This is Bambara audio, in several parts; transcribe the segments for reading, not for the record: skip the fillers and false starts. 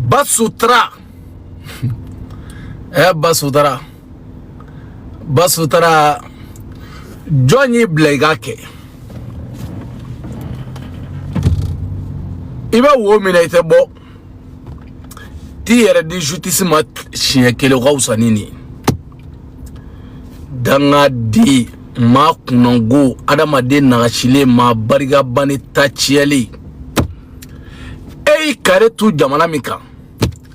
Basutra. Basutra. Basutra. Johnny Blegake. Iba womina ite bo. Ti yere di justice mat chien kele gausanini. Danga di ma kunongo adama de na chile ma bariga bani tachieli. Kare tu jamana mika.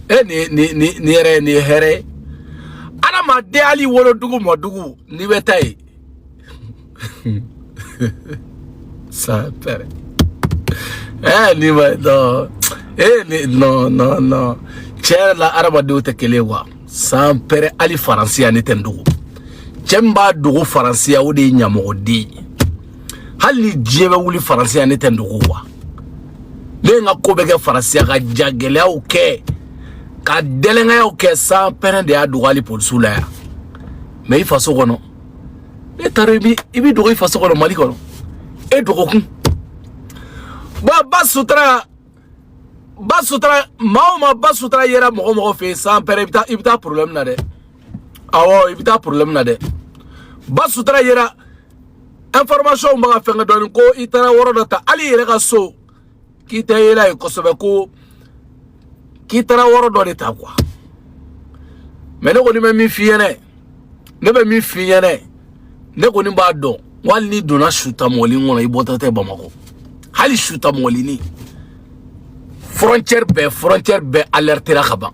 Ni here. Adama de ali wolo dugu modugu ni betai. Ça père. Ni no. No. Cher la araba de tekelewa. Sans père ali Francia ni tendugu. Chemba dugu Francia udi nyamodi. Hali jebe wuli Francia ni tendugu wa. Lenga kobeke Francia ka jagele au ke. Ka delenga au ke sans père de adugu ali polsula ya. Mais il faso kono. E taribi ibi dugu il faso kono mali kono. E dugu kun. Basutra mauma basutra yera mogo fe sans pere ibita problème na de awo ibita problème na de basutra yera information ma fenga don ko itara woro data ali yera ka so kita yera ko sobe ko kitara woro do de ta quoi mais ne ko ni mi fiene ne be mi fiene ne ko ni ba do wali dona shuta moli ngona ibota te bamako hali shuta moli ni frontière be alerter khaba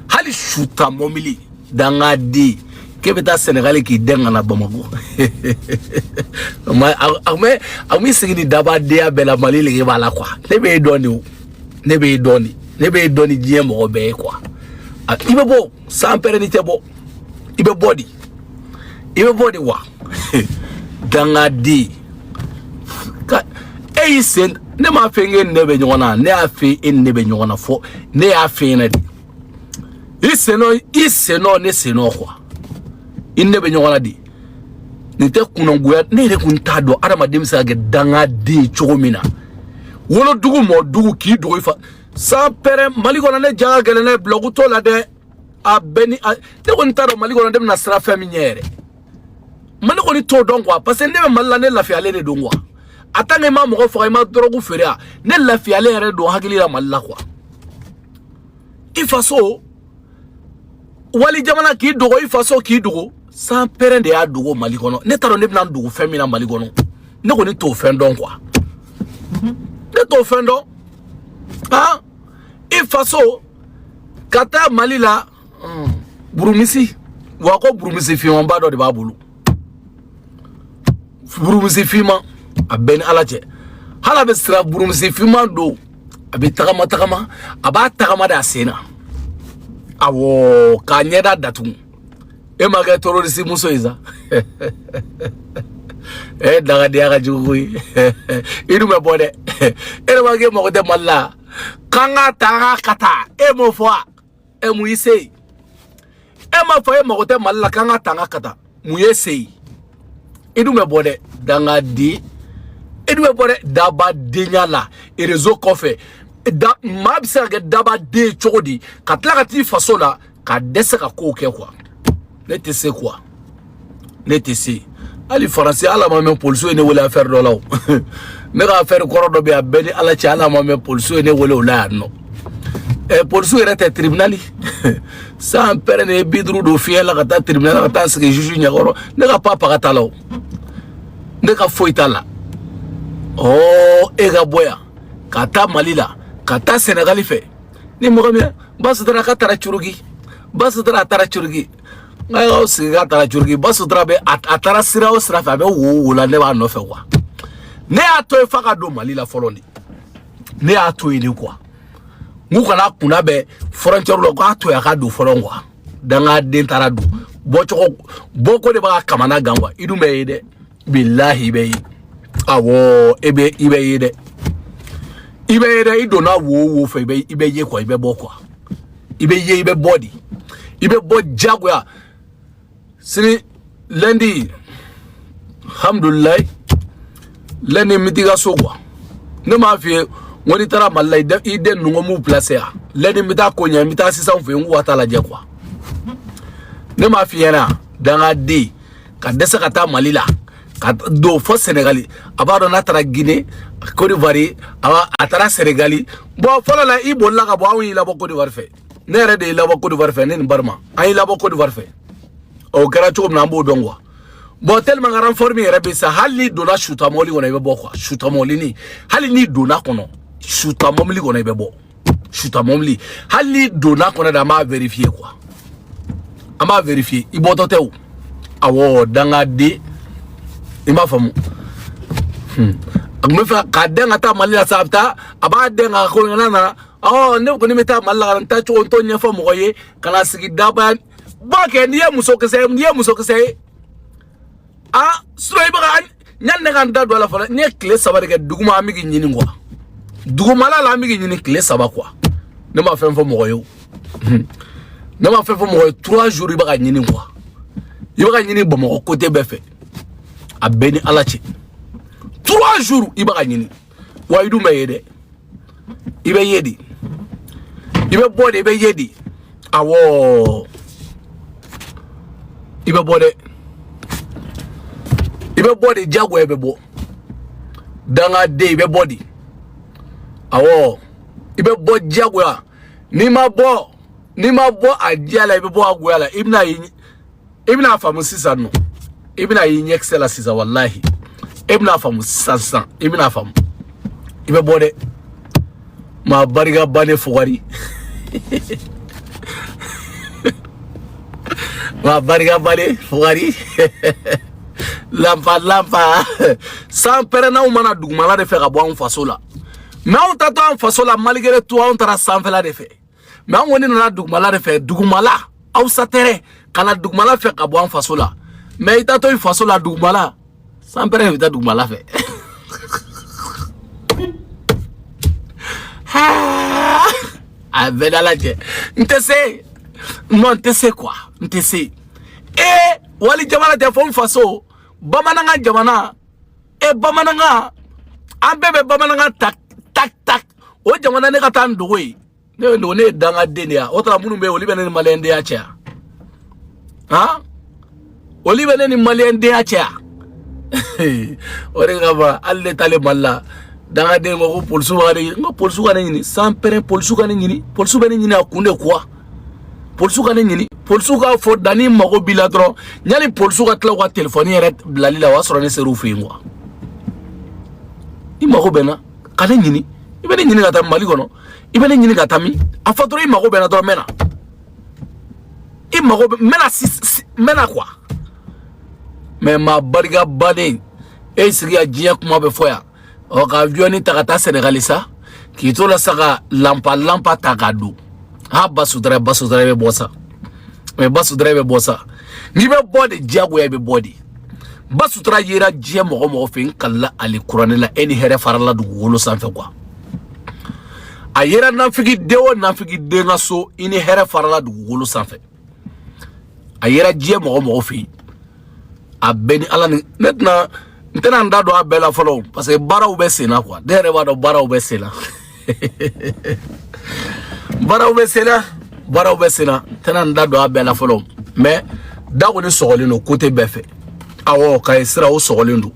hali shuta momili danga di kebeta Sénégal ki denga na Bamako mais sigini daba dia bela mali le bala quoi ne be doni diem mo be quoi ibe bo sans pérennité bo ibe body wa danga di sen ne ma fenge nebe nyona ne afi nebe nyona fo ne afi na di iseno ne seno kwa nebe nyona di ne te kunongoya ne re kunta do adama demisa ge danga di chogomina wolo dugu mo dugu ki dugu fa sa pere maliko na ne jaga gele ne blogu to la de abeni ne kunta do maliko na dem na sra famille maniko ni to don kwa parce que nebe malla ne la fi ale de dongwa atange ma mo fo ma drogu feria ne la fi ale re do hagili la malla kwa ifaso wali jamana ki dogo ifaso ki dogo sans pere de ya dogo malikono ne taro ne bna dogo femina malikono ne ko ni to fendon kwa ne to fendon ifaso kata malila burumisi wako burumisi fi on bado de babulu burumisi fi ma abeni alaje hala be sira burumsi fima do abi takama aba takama da sena awo kanyeda datu e maga terrorist muso iza daga dia ga jugui idu me bode e mage mo de malla kanga tanga kata e mo fo e mu ise e ma fo e mo de malla kanga tanga kata mu yese idu me bode danga di edwe bore daba denyala e réseau kofe da mabisa ga daba de chodi katla kati fasola ka dese ka ko ke quoi ne te se ali français ala ma men polso ne wala faire do law me ga faire korodo be abeli ala ci ala ma men polso ne wala la no e polso rete tribunali sans pere ne bidru do fiela ka ta tribunal ka ta se juge nyagoro ne ga papa ka talaw ne ka foitala ega boya kata malila kata Sénégal fe ni mo gamia basudra ka tara churugi ngayo siga tara churugi basudra be atara sira o sira fa be wo la ne ba no fe wa ne ato e faka do malila folondi ne ato ile kwa nguka na kuna be frontière lo ko ato ya ka do folongwa danga den tara do boko de ba kamana gangwa idume ide billahi be awo ibe yede idona wo fe ibe ye kwa ibe bokwa ibe body ibe bo jagwa sini lundi alhamdulillah lundi mitiga sogwa ne ma fi ngoni tara malla ide nungo mu place ya leni mita konya mita sisan fe ngu wata la je quoi ne ma fiera danga di ka desa kata malila ka do fo Sénégali abado na tara Guinée Côte d'Ivoire aba atara Sénégali bo fola la ibo la ka bo awi la bo Côte d'Ivoire fe ne re de la bo Côte d'Ivoire fe ne barma ay la bo Côte d'Ivoire fe o gara chom na mbo dongwa bo tellement ngaran formi rebe sa hali dona shuta moli wona be bo quoi shuta moli ni hali ni dona kono shuta momli wona be bo shuta momli hali dona kono da ma vérifier quoi ama vérifier iboto tew awo danga di ima famu agmefa kadenga ta malila sabta aba denga ko ngana oh ne ko ni meta malala ta cho onto nya famu koye kana sigi daba ba ke ndiye muso kese ah suro iba nyan ne kan da do la fala ne clé sabare ke duguma amigi nyini ngwa duguma la amigi nyini clé saba quoi ne ma fem famu koyo ne ma fem famu koyo 3 jours iba nyini ngwa iba nyini bomo côté befe abeni alachi 3 jours iba nyini wa idu mayede ibe yedi ibe bode ibe yedi awo ibe bode jago ibe bo danga de ibe body awo ibe bo jago ya ni ma bo ajala ibe bo agwala ibna famu sisa no ibna yi excella sisa wallahi ibna famu sasa ibna famu ibe bode ma bariga bane fugari ma bariga bane fugari lampa sans perena umana dugumala de fe ka bo an fasola mais on tato an fasola malgré tout on tara sanfela de fe mais on woni na dugumala de fe dugumala au satere kana dugumala fe ka bo an fasola mais itato i fasola dugumala sans pere vita dugumala fe ah vedala je ntese non ntese quoi ntese wali jamana te fon faso bamananga jamana bamananga ambebe bamananga tak o jamana ne kata ndogoi ne danga denia otra munu be oli benen malende ya cha ha oli benen malende ya cha ore ngaba alle tale malla danga de ngo polsu gane ni sans pere polsu gane ni polsu benen ni akunde quoi polsu gane ni polsu ga fo dani mago biladro nyali polsu ga tla wa telephone yere blalila wa soro ne seru fingwa imago bena kale nyini ibene nyini gata mali kono ibene nyini gata mi afatro imago bena do mena imago mena mena quoi mais ma bariga bane sigi ajia kuma be foya o ka avion ni takata Senegalisa ki to la saka lampa takadu ha basudra be bossa mais basudra be bossa ni be body jago ya be body basutra yira jia mo fin kala ali qur'an la eni here farala du wolo sanfe quoi ayera nafigi denga so ini here farala du wolo sanfe ayera jia mo fin abeni ala netna ntena ndado abela follow parce que bara ubesena quoi dere wado bara ubesena bara ubesena tena ndado abela follow mais dago ni sogolino côté befe awo ka isra o sogolindu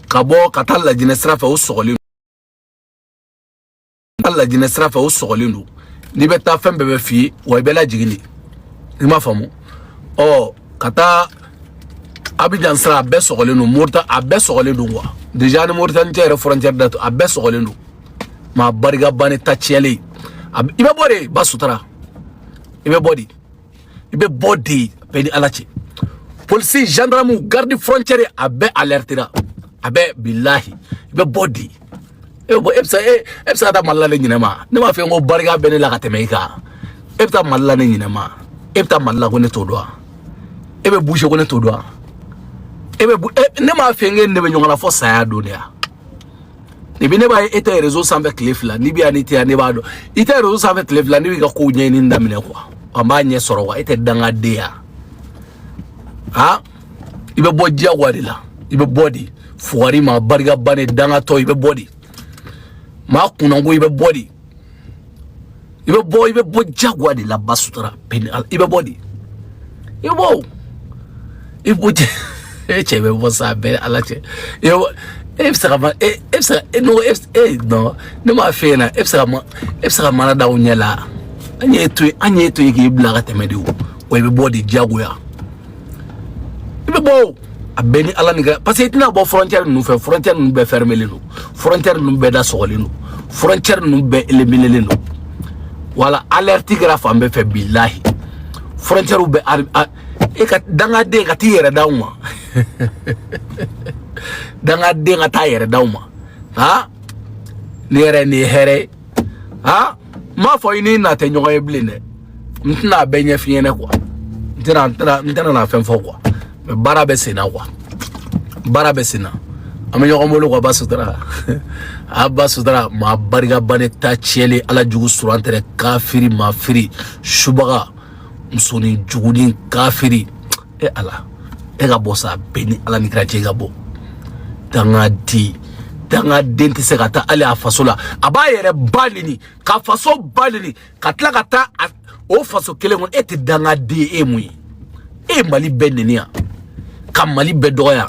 kabo katalla jinesra fa o sogolindu alla jinesra fa o sogolindu ni beta fembe be fi wa bela jigini ima famu o kata Abidjan sera be sogolindu murta abe sogolindu wa déjà ni murta ntere frontière dato abe sogolindu ma bariga bane tachiele ibe body basutra ibe body peni alachi police gendarme garde frontière abe alertira abe billahi ibe body ebsa da malale nyinema ne ma fe ngo bariga bene la katemeka ebta malale nyinema ebta malala ko ne todwa ebe bouche ko ne todwa ne ma fe ngene be nyongala fo saya dunia ni bi ne ba ete réseau sans cliff la ni bi aniti ne ba do ite réseau sans cliff la ni bi ga ko nyeni ndamine kwa amba nye soro wa ite danga dia ha ibe body agwadila ibe body fuari ma bariga bane danga to ibe body ma kunango ibe body ibe bo jagwa de la basutra pen ibe body ibo e chebe bo sabe ala che yo no ma fena efsaka mana da unyela anye tu yiki blaga temedi o ibe body jagwa ibe bo abeni ala niga parce que tina bo frontière nous fait frontière nous be fermer le frontière nous be da sokolino frontière nous be éliminer le wala alerte gra fambe fe billahi frontière be e ka danga de ka tiyere dawma danga de ka tayere dawma ha nere ni here ha ma fo ini na te nyogo ebline mtna benye fiene kwa ntana na fen fo kwa bara besina kwa bara besina amenyo ko molo ko basutra abasutra ma bariga bane ta chele ala jugu surantere kafiri mafiri shubaga musoni jugudin kafiri e ala e ga bosa beni ala ni krache ga bo danga denti se kata ali afasola abayere balini ka faso balini katla kata o faso kele ngon ete danga di emui e mali benenia kam mali bedoya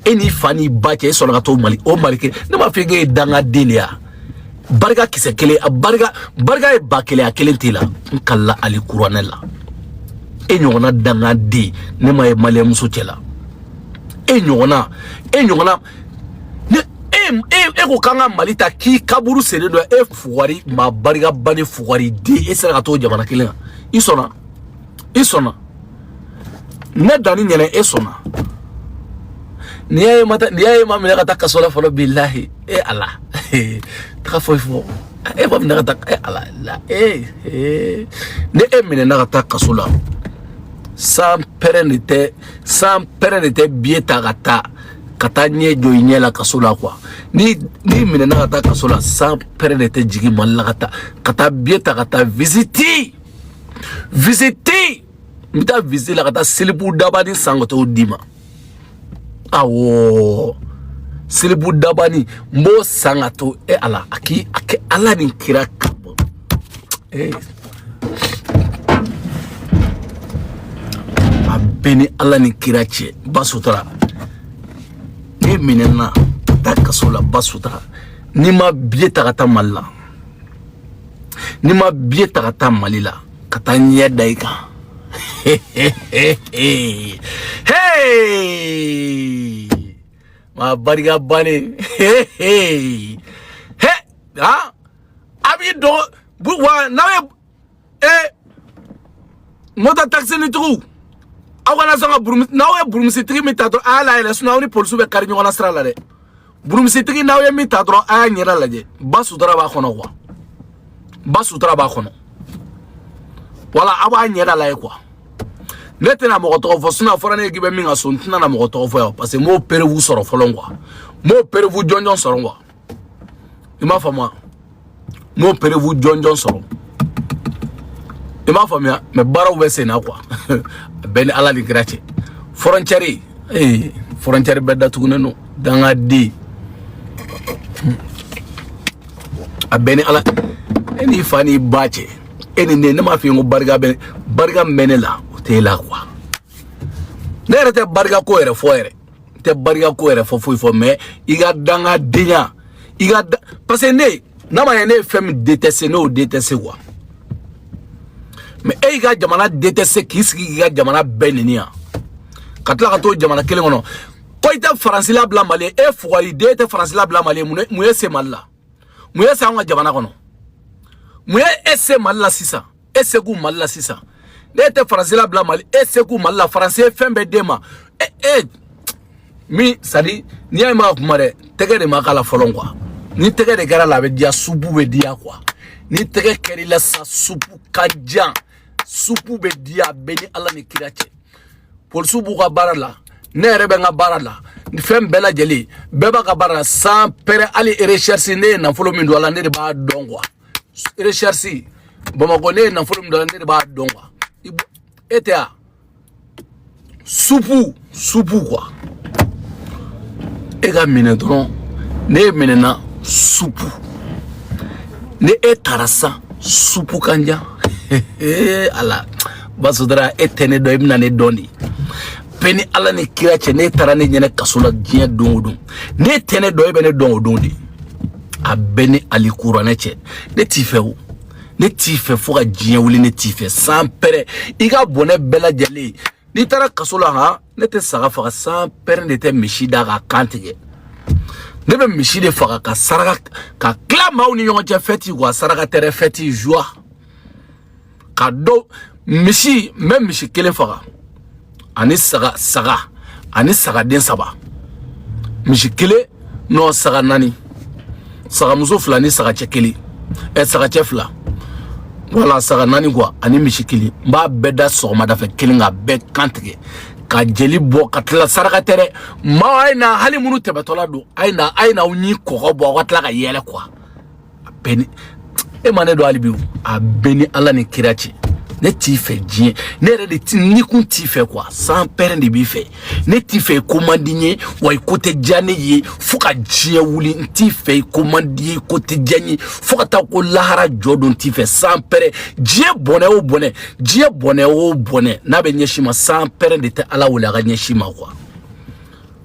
eni fani bache e sona to mali o mali ke ne ma fege danga delia barga kise kele barga e bakele akele tila kala ali kuranela e nyona danga di ne ma e mali muso chela e nyona ne e ko kanga malita ki kaburu sele do e fuwari ma barga bani fuwari di e sera to jamana kele isona ne dani nyene e sona niye ma mina kata kasola folo billahi e ala ta fo e ba mina kata e ala la ne e mina na kata kasola sans pérennité bieta kata nye jo inyela kasola kwa ni mina na kata kasola sans pérennité jigi malla kata bieta kata visiter mita visiter la kata silibu dabani sangoto dima awo silibu dabani mbo sangato e ala ake ala ni kira kabo abeni ala ni kira che basutra e minena takasola basutra nima bieta kata malla nima bieta kata malila kata nyadaika hey ma bariga bane hey ha abi do wa nawe mota taxi ni tu awana sanga burum nawe burum sitri mi tadro ala ila sunawni polisu be karnyo wana srala de burum sitri nawe mi tadro a nyira laje basu dara ba khono kwa basu dara ba khono wala aba nyira la kwa netena mo to fo suna forane gibe mi nga son tina na mo to fo parce que mo pere vous soro fo longwa mo pere vous jonjon soro ngwa ima fama mo pere vous jonjon soro ima fama me baraw be sena kwa ben ala li gratie frontière frontière bedda tuguneno danga di abeni ala eni fani bache eni ne ma fi ngo barga menela tela kwa nere te barga ko ere fo ere te barga ko ere fo mais iga danga dinya parce que ne na ma ne femme détester no détester quoi mais e iga jamana détester kisiki iga jamana benenia katla ka to jamana kele ngono ko ita france la bla mali e fo idée france la bla mali mu ese malla mu ese anga jamana kono mu ese malla sisa ese gu malla sisa nete français la bla mali et c'est comme la français fembe dema mi sadi ni ay ma kumare tege de makala folon quoi ni tege de gara la be dia supu be dia quoi ni tege keri la sa supu kajan supu be dia beni ala ni kirache pour supu ka barala ne rebe nga barala ni fembe la jeli beba ka barala sans pere ali recherche ne na folo min do ala ne de ba dongwa recherche bama ko ne na folo min do ala ne de ba dongwa etea supu quoi ega mine dron ne mine na supu ne etarasa supu kanja ala basudara etene do ibna ne doni peni ala ne kira che ne tarane nyene kasula jiya dongodon ne tene do ibene dongodon di abeni ali kurane che ne tifewu ne tife fuka jiya wuli ne tife sans pere iga bone bela jali ni tara kasula ha ne te saga faka sans pere ne te mishida ka kantige ne be mishide faka ka saraka ka klama uni yonje feti kwa saraka tere feti joie ka do mishi même mishi kele faka ani saga den saba mishi kele no saga nani saga muso fla ni saga chekeli saga chefla wala saga nani kwa ani mishi kele mba beda soma da fe kele nga be kantige ka jeli bo katla saraka tere ma aina hali munu tebatola do aina unyi ko bo watla ka yele kwa beni e mane do alibi a beni ala ni kirachi ne ti fait dien ne re ti ni kun ti fait quoi sans père de bi fait ne ti fait commandier way côté jani yi fuka dien wuli ti fait commandier côté jani fuka ta ko lahara jodon ti fait sans père dien bonne o bonne na be nyeshima sans père de te ala wala ga nyeshima quoi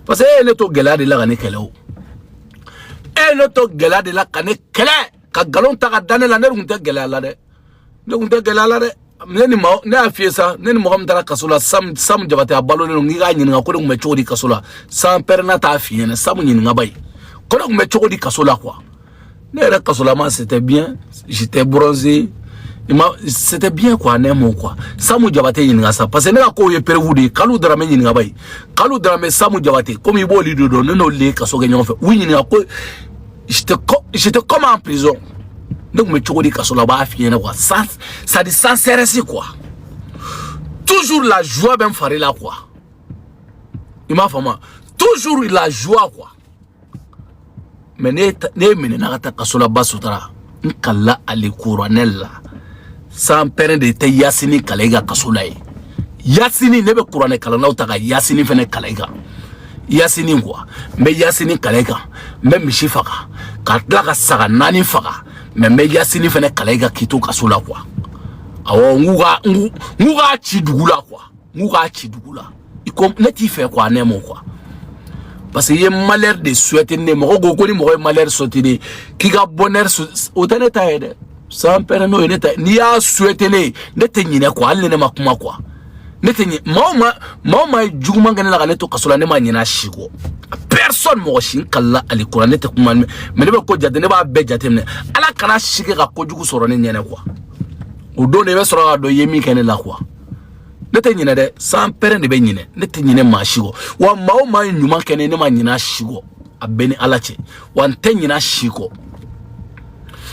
parce que ne to gelade la ne kelo ne to gelade la kane kele ka galon ta ga danela ne runta gelala de ne runta gelala de neni ma ne afiesa neni mo gamdara kasula sam jabate abalo ne ngiga nyinga ko me chodi kasula sam perna ta afiene sam nyinga bay ko me chodi kasula quoi ne ra kasula ma c'était bien j'étais bronzé c'était bien quoi ne mo quoi sam jabate nyinga ça parce que ne ko ye perwudi kalu drame nyinga bay kalu drame sam jabate comme iboli do no le kaso ganyo fait oui nyinga ko j'étais comme en prison. Donc me choko di kasola ba afiyene quoi ça dit sincère c'est quoi toujours la joie ben faire là quoi il m'a fait toujours la joie quoi mais ne na ta kasola basutara nkalla ali couronel sans père de te yasini kalega kasola yasini ne be couronel kala na utaka yasini fene kalega yasini quoi mais yasini kalega même mishifaka katla ka saga nani faka mais yasini fene kalega kito kasula quoi awo nguga chidugula quoi nguga chidugula ikom neti fait quoi nemo quoi parce que y malheur de souhaiter ne mo go ni mo malheur sotini ki ga bonheur otane ta ede sans père no neta ni ya souhaiter ne te nyine quoi alle ne makuma quoi nete ni mama juguma ngane la to kasula ne ma nyina shigo personne mo shin kala ali Qur'an nete kuma me ne be ko jade ne ba be jate ne ala kana shige ga ko jugu soro ne nyene quoi o do ne be soro do yemi kene la quoi nete nyina de sans père ne be nyine nete nyine ma shigo wa mama nyuma kene ne ma nyina shigo abeni alache wa nte nyina shigo.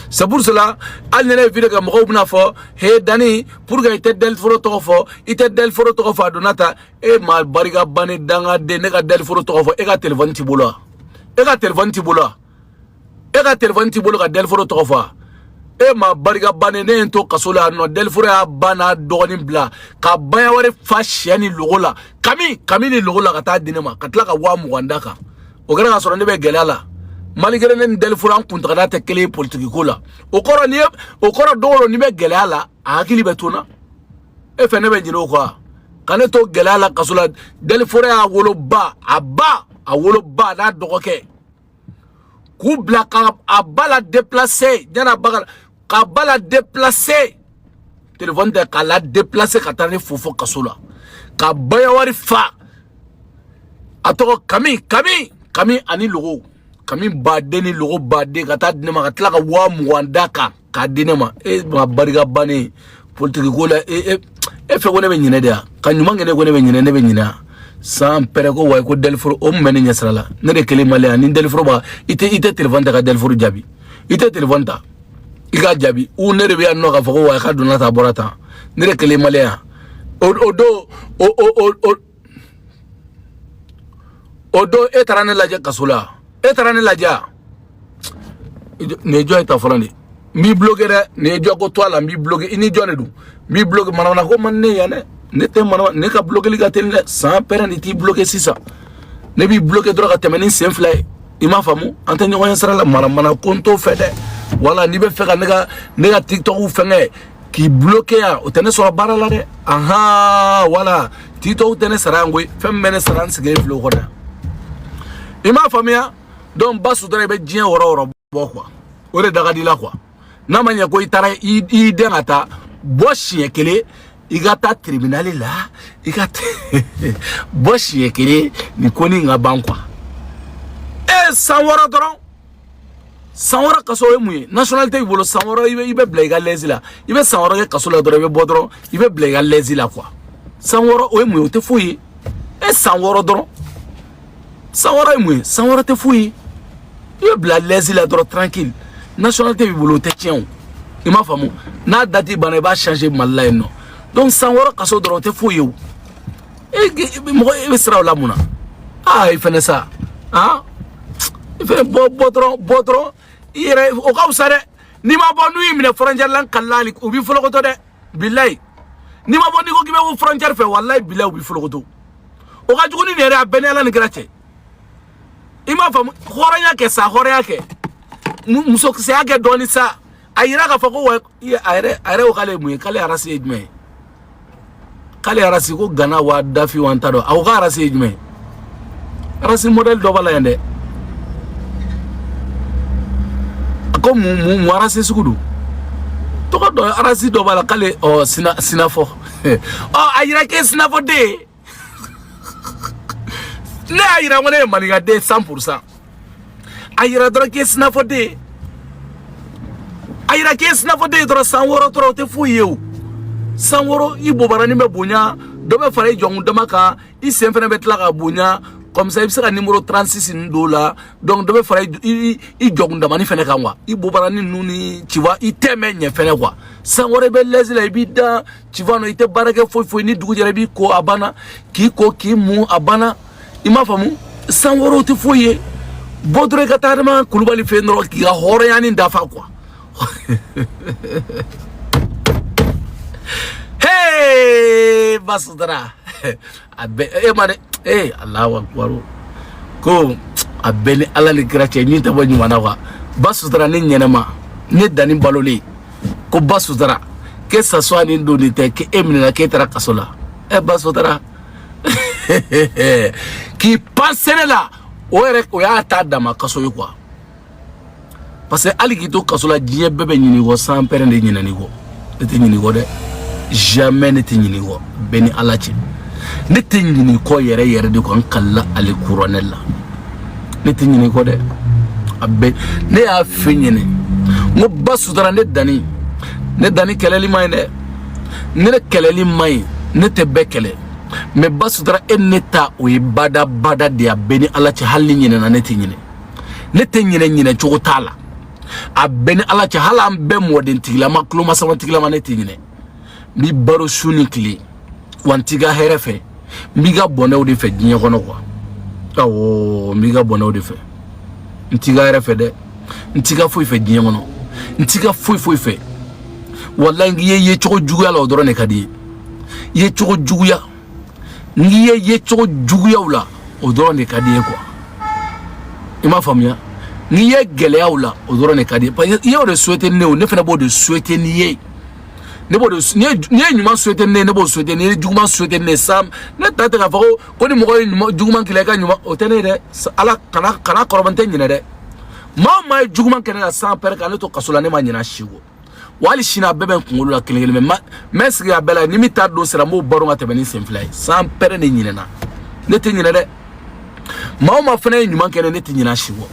C'est pour cela, al nene vide ka moko buna fo he dani pour que ite del foro to fo ite del foro to fo donata e mal bariga bani danga de ne ka del foro to fo e ka téléphone ti bolo e ka téléphone ti bolo ka del foro to fo e ma bariga bani ne to kasola no del foro ya bana dogoni bla ka baya wore fa sheni logola kami ni logola ka ta dinema ka tla ka wa mu wandaka o gara ka soro ne be gelala malgré ne del furo an kunta ta kele politique ko la o koro dolo ni be gelala akili betuna e fe ne be jino ko kane to gelala kasula del furo ya wolo ba da dogoke ku bla ka abala déplacer jana bagal ka bala déplacer téléphone de kala déplacer ka tane fofo kasula ka baya wari fa atoko kami ani logo kami badeni logo bade kata dinema katla ka wa muandaka ka dinema e ma bariga bani politique ko la e fe ko ne be nyine dia kanyuma ngene ko ne be nyine sans pere ko way ko del furo o meni nyasrala ne de kele male ni del furo ba ite téléphone ta ka del furo jabi ite téléphone ta iga jabi u ne de be anno ka fo way ka dunata borata ne de kele male odo etarane laje kasula etarane laja ne jo eta folande mi blogueur ne jo ko toala mi blogueur ini jo ne du mi blogueur manana ko man ne yane ne te manana ne ka blogueur li gatel sans pere ni ti blogueur sisa ne bi blogueur dro ka temeni sen flay ima famu ante nyogo yensara la mana konto fede wala ni be feka nega TikTok ou fenge ki bloqué ya o tene so bara la de aha wala TikTok tene sara ngwe fem mene sara nsige flo ko da ima famu ya donc basu dare be jien woro bo quoi o de daga dila quoi na manya ko itara I dengata boshi ekele igata tribunal la igata boshi ekele ni koni nga bankwa sanwara doron sanwara kaso emu nationalité ibolo sanwara ibe blega lezila ibe sanwara ke kaso la doron ibe bodron ibe blega lezila quoi sanwara o emu te fuyi sanwara doron sanwara emu sanwara te fuyi ibe bla lezila doron tranquille nationalité ibolo te tien ima famu na dati bana ba changer malay no donc sanwara kaso doron te fuyi mo ibe sra la muna il fait ça hein il fait bodron ire o ka usare ni ma bonu imine frontière lan kallali ubi folokoto de billahi ni ma bonu ko gibe wo frontière fe wallahi billahi ubi folokoto o ka juguni nere abene ala ni grache ima fam khoranya ke sa khoranya ke muso se age doni sa ayira ka fako ayre o kale mu kale arasi ejme kale arasi ko gana wa dafi wantado aw ka arasi ejme arasi model do bala yande ko mu arasi sukudu to ko do arasi do bala kale o sinafo ayira ke sinafo de ne ayira ngone maniga de 100% ayira do ke sinafo de ayira ke sinafo de do sanworo to te fuyew sanworo ibo barani me bonya do be fare jongu damaka I semfene betla ka bonya comme ça il sera numéro 36 $, donc devait faire il jogunda mani fene kanwa il bobarani nuni tu vois il t'aime nye fene quoi sans orebe les la bida tu vois no ite barake foi ni dugu jere bi ko abana ki mu abana ima famu sans woro te foye bodre katarma kulubali fenro ki ga hore yani ndafa quoi hey basudra abe mane Allahu akbar ko abeni ala ni grace ni tabo ni mana wa basudra ni nyenema ni dani baloli ko basudra que ça soit ni donité que emina que tera kasola basudra qui passe là o ya ta dama kaso yi quoi parce que ali ki to kasola diye bebe nyini go sans père de nyina ni go te nyini go de jamais ne te nyini go beni ala ci ne te nyini ko yere de ko kala ali couronel ne te nyini ko de abbe ne ya finyene mo basudra ne dani keleli may ne keleli may ne te bekele mais basudra eneta o bada de abeni ala ci halli nyine na ne te nyine chogo tala abeni ala ci halam be modin tigla maklo masama tigla ma ne te nyine mi baro sunikli wantiga herefe miga bonew de fe dinye kono kwa awo miga bonew de fe ntiga herefe de ntiga foi fe dinye kono ntiga foi fe wallahi ngi ye chogo juguya la odoro ne kadi ye chogo juguya ngi ye chogo juguya ula odoro ne kadi kwa ima famia ngi ye gele ya ula odoro ne kadi pa ye o de souhaiter ne o ne fena bo de souhaiter ni ye ne bo de ni nyuma souhaiter ne bo souhaiter ne juguma souhaiter ne sam ne tata ka fako ko ni mo juguma kile ka nyuma o tene de ala kana korobante nyine de ma juguma kene la sans père ka ne to kasola ne ma nyina shigo wali shina bebe kungulu la kelengele mais sigi ya bela ni mi ta do sera mo baro ngata beni semfly sans père ne nyine na ne te nyine de ma fene nyuma kene ne te nyina shigo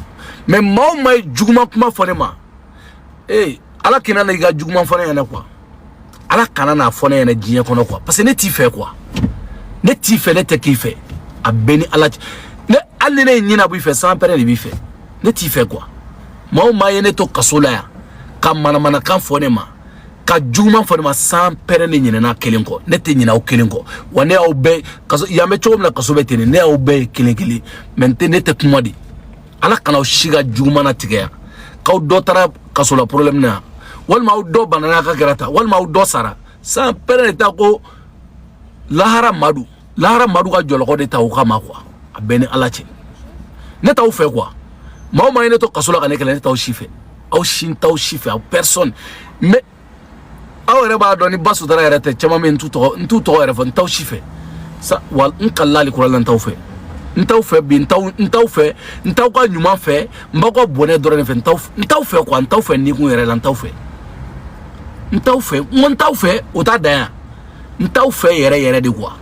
mais ma juguma kuma fone ma ala kina na iga juguma fone yana kwa ala kana na fone yana jiye kono kwa parce que ne ti fait quoi ne ti fait ne te ki fait abeni ala ne alle ne nyina bu fait sans père ne bi fait ne ti fait quoi ma yene to kasola ya ka mana kan fone ma ka juguma fone ma sans père ne nyina na kelenko ne te nyina o kelenko wane au be kaso yame chogom na kaso be tene ne au be kelenkele mente ne te kuma di ala kana o shiga juguma na tigaya ka do tara kaso la problème na walma o do banana ka grata walma o do sara sans père ta ko lahara madu ka jolo ko de ta o kama quoi abeni ala ci ne ta o fait quoi ma ma ine to kasola ka ne kele taw chife aw shin taw chife aw personne mais aw reba do ni basu dara rete chama men ntu to ref taw chife sa wal nkalla li kuran taw fe ntaw fe bi ntaw fe ntaw ka nyuma fe mbako bonne do ne fe ntaw fe ko ntaw fe ni kun yere lan taw fe ntaw fe o ta dan ntaw fe yere de quoi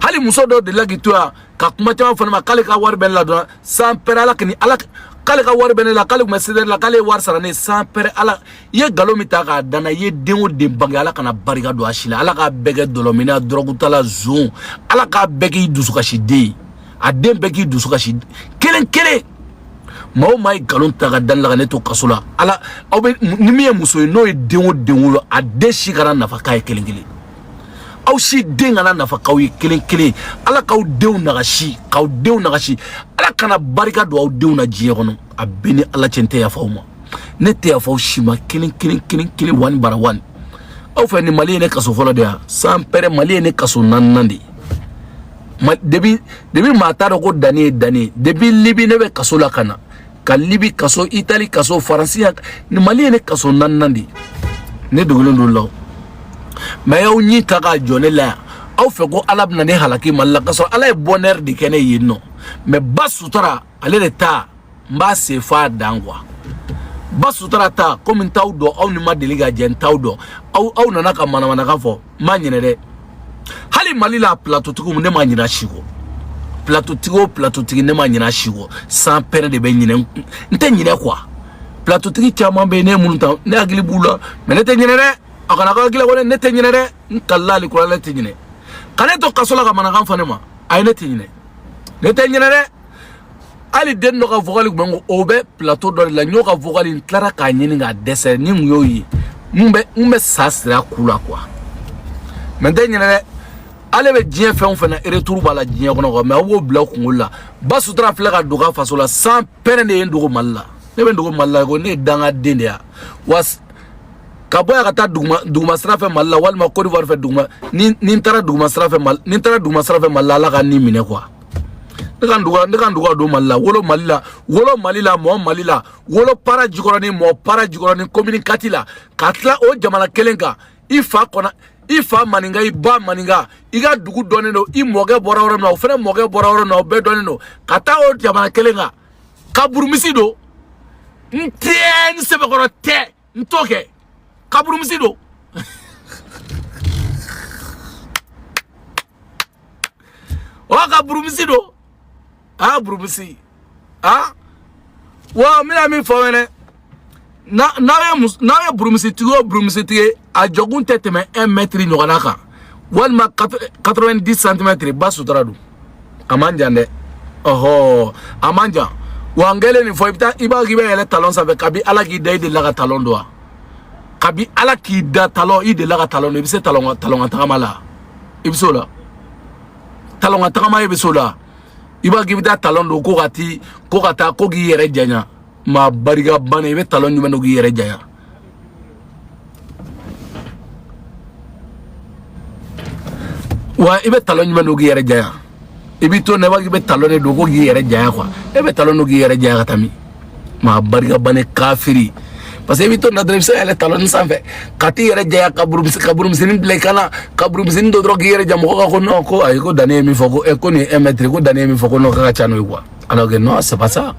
hali muso do de lagi to ka kuma tama fana ma kale ka war ben la do sans pere ala kini ala kale ka war ben la kale kuma seder la kale war sarane sans pere ala ye galomi ta ka dana ye denwo de bangi ala kana barika do ashila ala ka bege dolomina drogu tala zon ala ka bege dusu ka shide a den bege dusu ka shide kelen maw may galon ta ka dan la ne to kasula ala awbe nimi ye muso no ye denwo a de shikara nafa kay kelen aw si dengana nafa kaw ye kelen ala kaw dew nagashi ala kana barika do aw dew na jiye kono a beni ala cente ya fawma ne te ya faw shima kelen wan bara wan aw fa ni mali ne kaso folo de sans pere mali ne kaso nanandi debi mata do ko dani debi libi ne be kaso la kana ka libi kaso italy kaso faransiya ni mali ne kaso nanandi ne dogolon do law mais yow ñi taga jone la aw fe ko ala bna ne halaki malla kaso ala e bonheur di kene yinno mais basutara ale de ta mba se fa dangwa basutara ta comme taw do aw ni ma deliga jen taw do aw nana ka mana ka fo ma nyine de hali malila plateau tigo ne ma nyina shigo plateau tigo ne ma nyina shigo sans pere de be nyine nte nyine quoi plateau tigo chama be ne munta ne agli bula mais ne te nyine de akana ka gila wala nete nyine de nkalla li kula nete nyine kane to kasola ka manakan fane ma ay nete nyine de ali den no ka vocal gbengo obe plateau do la nyoka vocal in clara ka nyini nga dessert ni ngoyi mbe sasra kula quoi mais de nyine de ale be dien fe on fana retour bala dien kono ko mais wo bla ko ngula basutra fle ka duga fasola sans pere ne ndugo malla ne be ndugo malla ko ne danga dende ya was kaboya kata duguma srafe malla walma Côte d'Ivoire fe duguma ni tara duguma srafe malla la ka ni mine quoi ne kan duga do malla wolo malila mo malila wolo para jikorani communicati la katla o jamana kelenka ifa maninga iba maninga iga dugu donne no I moge bora wora no fere moge bora wora no be donne no kata o jamana kelenka kaburumisi do ntien sebe kono te ntoke kaburumisi do o kaburumisi do burumisi wa mina mi fawene na ya burumisi tige a jogun teteme 1 mètre nyogana ka walma 90 cm basutra do amanja nde oho amanja wangele ni fo iba gibe ele talon sa kabi ala gi de la ka talon do kabi ala ki da talon ide la ka talon e bi se talon takamala ibsola talon takama ibsola iba gibida talon do ko kata ko gi yere janya ma bariga bane be talon nyuma no gi yere janya wa ibe talon nyuma no gi yere janya ibi to ne wa gibe talon do ko gi yere janya quoi ebe talon no gi yere janya tami ma bariga bane kafiri parce que ibi to na dresse ele talon sanfe kati yere janya kabrum sinin blekana kabrum sinin do gi yere jam ko no ko ay ko dane mi foko e ko ni 1 mètre ko dane mi foko no ka chano quoi alors que non c'est pas ça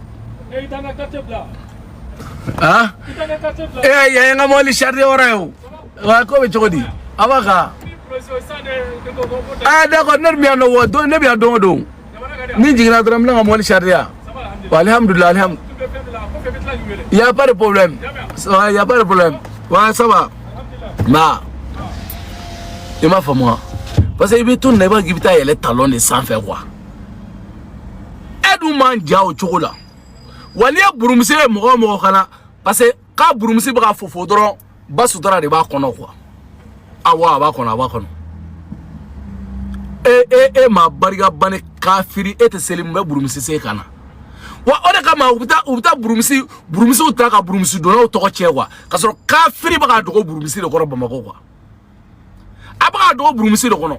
ya nga moli chardi oreo wa ko be chodi awaka d'accord nerbi ano wo do nebi ado do ni jigina dram nga moli chardi alhamdulillah il y a pas de problème il y a pas de problème ouais ça va ma il m'a fait moi parce que il tout ne va gibita ele talon de sans faire quoi edu man jaw chokola wali burumsi mo kana parce que ka burumsi ba fofo doro basudara de ba kono quoi awa ba kono ma bariga bane kafiri ete selim be burumsi se kana wa ode kama ubita burumsi utaka burumsi dono to ko chewa kasoro kafiri ba ka dogo burumsi de kono bamako quoi abaka dogo burumsi de kono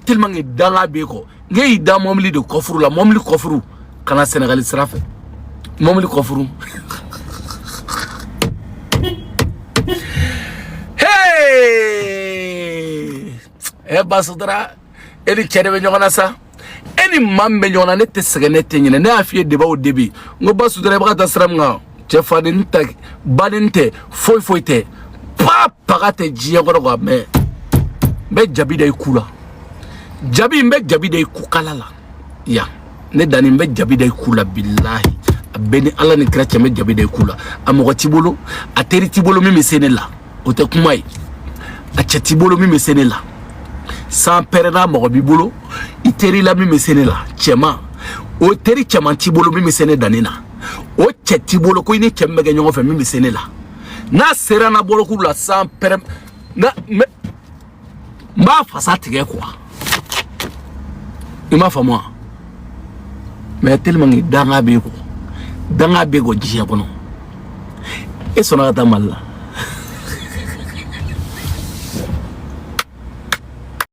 tellement que dans la beko ngai da mobili de kofuru la mobili kofuru kana Sénégal sirafe mobili kofuru hey basudra eni chede be nyona sa eni mambe nyona ne te segene te nyine ne afie deba o debi ngo basudra ba ta sram nga chefadin tag badinte foyte pa pagate jiya go me be jabi day kula jabi mbe jabi day kukalala ya ne dani mbe jabi day kula billahi abeni ala ni krache mbe jabi day kula amogo tibolo ateri tibolo mi mesenela ote kumai a tibolo mi mesenela sans perena mogo bibolo iteri la mi mesenela chema o teri chema tibolo mi mesene danina o tibolo ko ini chembege nyongo fe mi mesenela na sera na bolo kula sans per na mba fasa tige quoi ima fa moi mais tellement danga bego jiya kono e sona ta malla